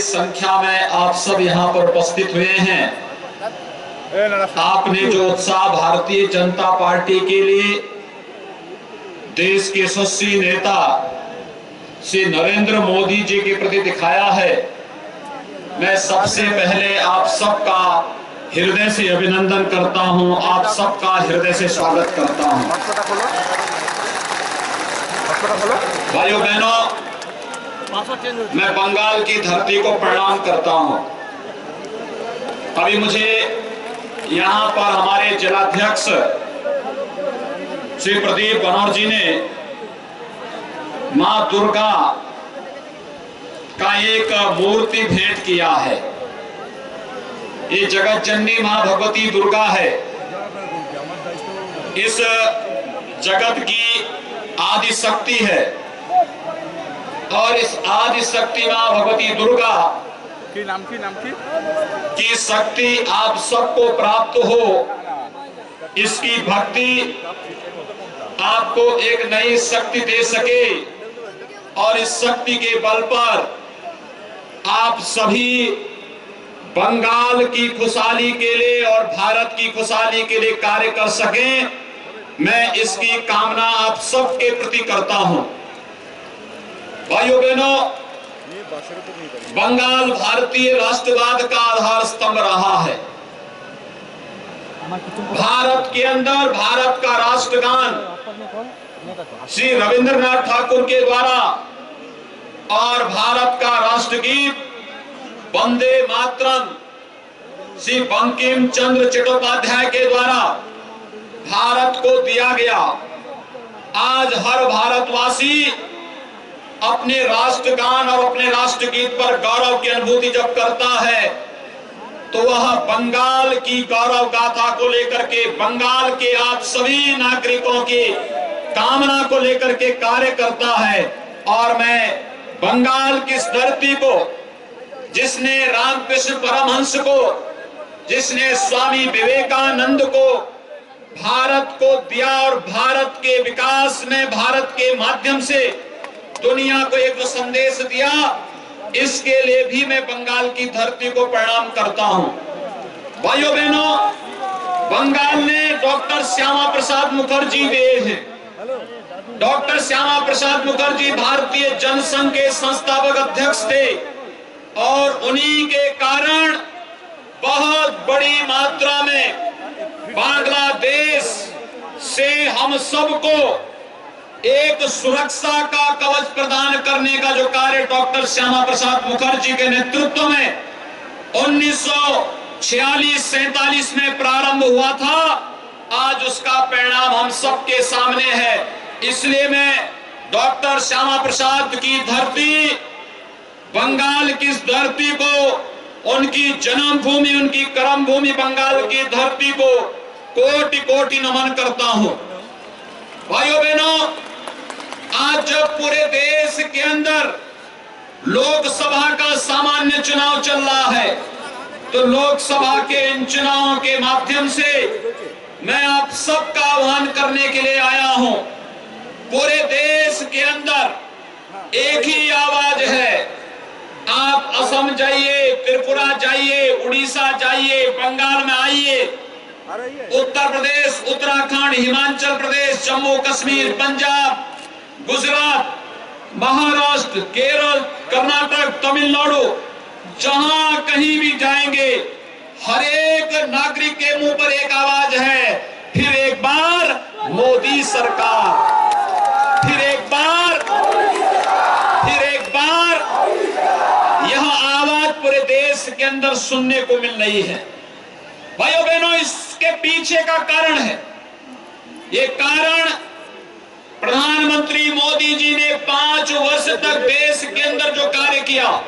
संख्या में आप सब यहाँ पर उपस्थित हुए हैं। आपने जो उत्साह भारतीय जनता पार्टी के लिए देश के यशस्वी नेता श्री नरेंद्र मोदी जी के प्रति दिखाया है, मैं सबसे पहले आप सबका हृदय से अभिनंदन करता हूं, आप सबका हृदय से स्वागत करता हूं। भाइयों बहनों, मैं बंगाल की धरती को प्रणाम करता हूं। अभी मुझे यहाँ पर हमारे जिलाध्यक्ष श्री प्रदीप बनौर जी ने मां दुर्गा का एक मूर्ति भेंट किया है। ये जगत जननी मां भगवती दुर्गा है। इस जगत की आदि शक्ति है और इस आदि शक्ति मां भगवती दुर्गा की शक्ति आप सबको प्राप्त हो, इसकी भक्ति आपको एक नई शक्ति दे सके और इस शक्ति के बल पर आप सभी बंगाल की खुशहाली के लिए और भारत की खुशहाली के लिए कार्य कर सकें, मैं इसकी कामना आप सबके प्रति करता हूं। भाइयों बहनों, बंगाल भारतीय राष्ट्रवाद का आधार स्तंभ रहा है। भारत के अंदर भारत का राष्ट्रगान श्री रविंद्रनाथ ठाकुर के द्वारा और भारत का राष्ट्रगीत वंदे मातरम श्री बंकिम चंद्र चट्टोपाध्याय के द्वारा भारत को दिया गया। आज हर भारतवासी अपने राष्ट्रगान और अपने राष्ट्रगीत पर गौरव की अनुभूति जब करता है तो वह बंगाल की गौरव गाथा को लेकर के, बंगाल के आप सभी नागरिकों की कामना को लेकर के कार्य करता है। और मैं बंगाल की इस धरती को, जिसने रामकृष्ण परमहंस को, जिसने स्वामी विवेकानंद को भारत को दिया और भारत के विकास में भारत के माध्यम से दुनिया को एक संदेश दिया, इसके लिए भी मैं बंगाल की धरती को प्रणाम करता हूं। भाइयों बहनों, बंगाल में डॉक्टर श्यामा प्रसाद मुखर्जी गए हैं। डॉक्टर श्यामा प्रसाद मुखर्जी भारतीय जनसंघ के संस्थापक अध्यक्ष थे और उन्हीं के कारण बहुत बड़ी मात्रा में बांग्लादेश से हम सबको एक सुरक्षा का कवच प्रदान करने का जो कार्य डॉक्टर श्यामा प्रसाद मुखर्जी के नेतृत्व में 1946-47 में प्रारंभ हुआ था, आज उसका परिणाम हम सबके सामने है। इसलिए मैं डॉक्टर श्यामा प्रसाद की धरती, बंगाल की इस धरती को, उनकी जन्मभूमि, उनकी कर्म भूमि बंगाल की धरती को कोटि कोटि नमन करता हूं। भाइयों बहनों, आज जब पूरे देश के अंदर लोकसभा का सामान्य चुनाव चल रहा है, तो लोकसभा के इन चुनावों के माध्यम से मैं आप सबका आह्वान करने के लिए आया हूं। पूरे देश के अंदर एक ही आवाज है। आप असम जाइए, त्रिपुरा जाइए, उड़ीसा जाइए, बंगाल में आइए, उत्तर प्रदेश, उत्तराखंड, हिमाचल प्रदेश, जम्मू कश्मीर, पंजाब, गुजरात, महाराष्ट्र, केरल, कर्नाटक, तमिलनाडु, जहां कहीं भी जाएंगे, हर एक नागरिक के मुंह पर एक आवाज है, फिर एक बार मोदी सरकार, फिर एक बार, फिर एक बार। यह आवाज पूरे देश के अंदर सुनने को मिल रही है। भाइयों बहनों, इसके पीछे का कारण है, ये कारण प्रधानमंत्री मोदी जी ने 5 वर्ष तक देश के अंदर जो कार्य किया,